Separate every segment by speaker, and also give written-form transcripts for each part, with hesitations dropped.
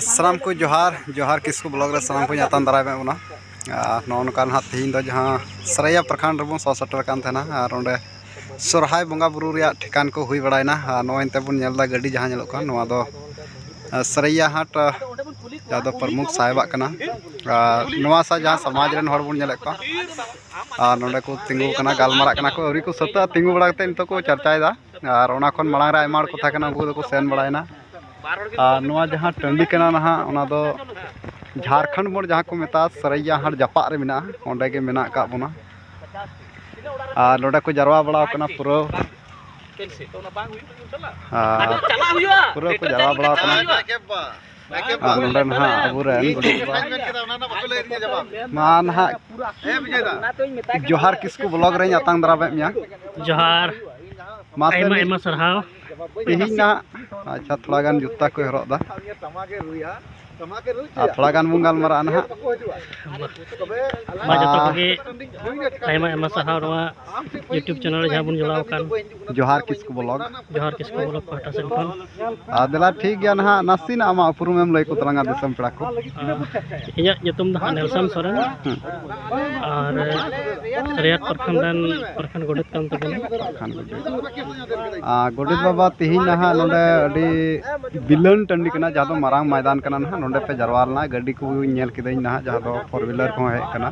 Speaker 1: सामान को जोहार जोहार किसको ब्लॉग रे सामान को आतान दाराय में बना नौकान हाँ तीन दो जहाँ सरैया प्रखंड रेबन सौ सटर कान थे और अंडे सोरहाय बंगा बुरु रिया ठिकान को हुई बड़ायना नोते बन नेलदा गाड़ी जहाँ नेलोग कान नोआ दो सरैया हाट जहाँ दो प्रमुख साहेबाग कना नोआ सा जहाँ समाज रेन हर बन नेलेक को नोंडे को तिंगु कना गालमारा कना को अवरी को सता तिंगु बड़ा कते नितो को चर्चायदा और ओना खन मांग रे आयमा को था कना उनको को सेन बड़ायना नोआ जहाँ टंडी कना नहा ओना दो झारखंड मोड़ जहाँ को मेता सरैया हाट जापा रे मेना ओंडे के मेना का बना नोडे को जरवा बड़ा कना पूरा पूरा को जरवा बड़ा कना नोडे ना अबुरेन मा ना जोहार किसको ब्लॉग रे आतांग दरा बे मिया
Speaker 2: जोहार आयमा सरहाव
Speaker 1: इहिं ना अच्छा थोड़ा गान जुत्ता को हरद दा थोड़ा गान बुन गालमारा ना
Speaker 2: आयमा सरहाव नवा यूट्यूब चैनल जहाँ बन जोड़ाव कान
Speaker 1: जोहार किसको ब्लॉग
Speaker 2: पाटा सेन खन
Speaker 1: दिला ठीक गया ना नासी ना आमा उपरुम एम लई को तलंगा दिसम पेड़ा को
Speaker 2: इया युतुम दा नेल्सन सोरेन और रियात प्रखंड गोडित कान तबन
Speaker 1: गोडित बाबा तिहिं ना नोडे अडी बिलन टंडी कना जहाँ दो मारांग मैदान कना ना नोडे पे जरवाल ना गाड़ी को नेल किदई ना जहाँ दो फोर व्हीलर को हेज कना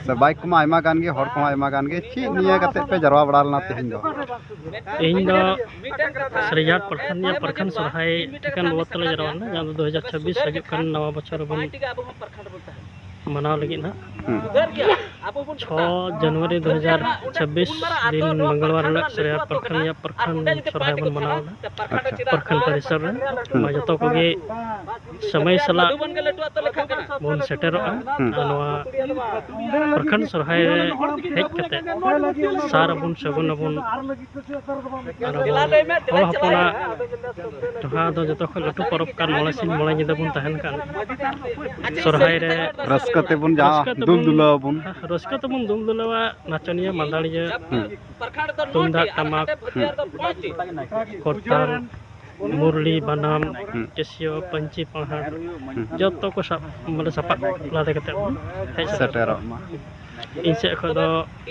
Speaker 1: से बाइक को आयमा गान गे हर को आयमा गान गे ची निया कते पे जरवा बड़ाल ना तिहिं
Speaker 2: दो सरैया प्रखंड सोरहाय ठिकान बाबत तले जरवाल ना जहाँ 2026 हजू कान नवा बछर बन मनाव लगी ना 6 जनवरी 2026 दिन मंगलवार लग सरैया प्रखंड सोरहाय बन मनाव प्रखंड परिसर रे जो को गे समय सला बन सेटेरोआ नवा प्रखंड सोरहाय हेज कते सार बन सगुन बन और हपना तोहा दो जतो ख लटू परब कान मोले सिन मोले निदा बन तहन कान सोरहाय रे
Speaker 1: रस्कते बन जहाँ दुल दुला बन
Speaker 2: रस्कते बन दुल दुलावा नाचनिया मांदाड़िया तुमदाक टमाक करताल मुरली बनाम केसियो पंची पहाड़ जो को मतलब सपा लादे कते हेज
Speaker 1: सेटेरोमा
Speaker 2: इन से खदो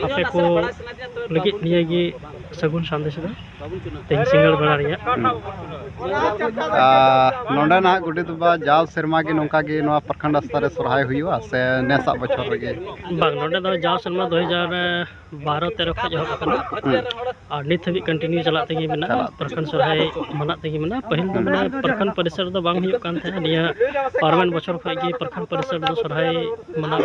Speaker 2: आपे को लगी नियागी सगुन संदेश दो तें सिंगल बना रिया
Speaker 1: नोंडे ना गुडित बा जाव शर्मा के नोंका के नोआ प्रखंड स्तर रे सोरहाय हुआ से नेसा बछर रे
Speaker 2: बांग नोंडे दो जाव शर्मा 2012-13 खज हो कना और नित हबी कंटिन्यू चला तेगी मेना प्रखंड सोरहाय मना तेगी मेना पहिल दो मेना प्रखंड परिसर दो बांग हुयो कान थे निया पार्मेंट बछर खज गे प्रखंड परिसर दो सोरहाय मना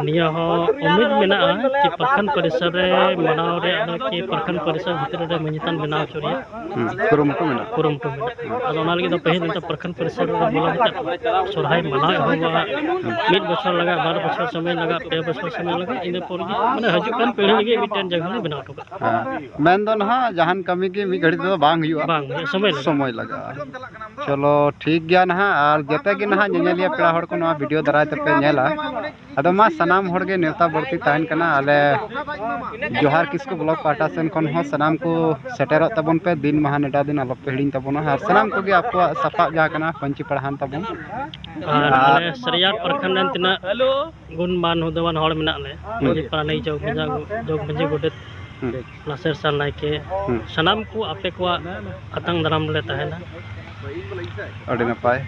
Speaker 2: निया हो उम्मीद मेना कि प्रखंड परिसर रे मनाव रे कि प्रखंड परिसर भीतर रे मनितान बनाव चोरिया
Speaker 1: कुरुमुटु मेना
Speaker 2: अदो ओना लगी दो पहिल तो प्रखंड परिसर रे बोला सोरहाय मनाव होबा मिड बछर लगा 12 बछर समय लगा 2 बछर समय लगा इन पर माने हजू कान पीढ़ी लगी मिटन जगह ले बनाव टोका
Speaker 1: मेन दो ना जहान कमी के मी घड़ी तो बांग हुआ
Speaker 2: बांग समय लगा
Speaker 1: चलो ठीक गया ना और जते के ना नेलिया पेड़ा हड़ को ना वीडियो दराय ते पे नेला अदो मा सनाम हड़ के नेता बढ़ती तहन कना आले जोहार किसको ब्लॉग पाटा सेन खन हो सनाम को सेटेरो तबन पे दिन महा नेटा दिन अलो पेहड़िन तबन और सनाम को गे आपको सपा जा कना पंची पढ़ान तबन
Speaker 2: और सरैया प्रखंड तना गुण मान होदवान हड़ मेना ले मजी पानी जोग मजी गोडेत लासेर साल नायके सनाम को आपे को अतंग दराम ले तहना
Speaker 1: अड़ी नपाय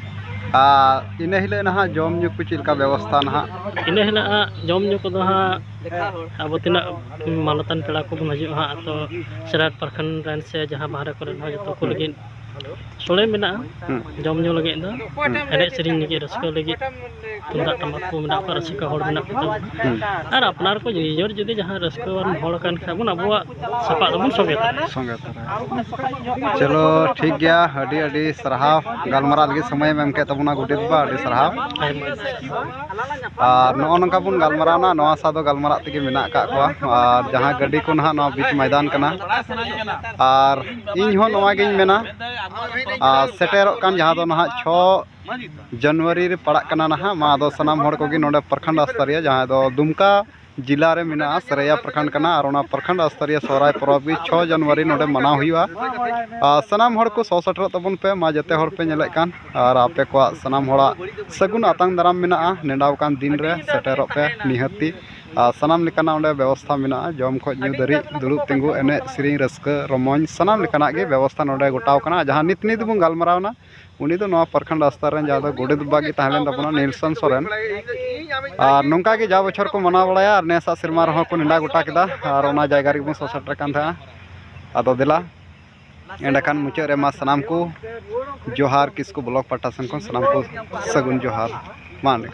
Speaker 1: इन हिले ना जम न्यू को चिलका व्यवस्था ना
Speaker 2: इन हिले जम न्यू को अब तना मानतान पेड़ा को बन हजू हाँ तो सरैया प्रखंड रन से जहाँ बाहर को जो को लगी सोले मेना जम न्यू लगे दो एने सेरिंग लगे रस्को लगे तुमदा टमाक को मेना को रसिका हड़ मेना को और अपनार को निजर जुदी जहाँ रस्कोवान हड़ कान खाबन अबुआ सपा दबन संगे
Speaker 1: चलो ठीक गया अडी अडी सरहाव गालमारा लगे समय में एमके तबना गुडित बा अडी सरहाव और नो नका बन गालमारा ना नवा सादो गालमारा तगे मेना का को और जहाँ गाड़ी को ना नवा बीच मैदान कना और इन हो नवा गिन मेना सेटेरो कान जहाँ दो ना 6 जनवरी रे पड़ा कना ना मा दो सनाम हड़ को गे नोडे प्रखंड स्तरीय जहाँ दो दुमका जिला रे मिना सरैया प्रखंड कना और ओना प्रखंड स्तरीय सोहराय पर्व भी 6 जनवरी नोडे मनाव हुआ सनाम हर को सौ सटर तबन पे मा जते हर पे नेले कान और आपे को सनाम हड़ा सगुन आतांग दाराम मिना नेडाव कान दिन रे सेटेरो पे निहती सनाम लेकाना ओंडे व्यवस्था मिना जम खो न्यू दरी दुड़ुब तिंगु एने सिरिंग रस्क रमोज सनाम लेकाना गे व्यवस्था नोडे गोटाव कना जहां नित नित बुन गालमरावना उनी दो नवा प्रखंड स्तर रे जहां दो गोडेत बागी ताहलेन तबना नीलसन सोरेन और नोंका गे जा बछर को मना बड़ाया और नेसा सिरमा रह को नेडा गोटा केदा और ओना जायगा रे बुन सौ सटर कान था आदो दिला एंडखान मुचाद रे मा सनाम को जोहार किसको ब्लॉक पाटासन को सनाम को सगुन जोहार मान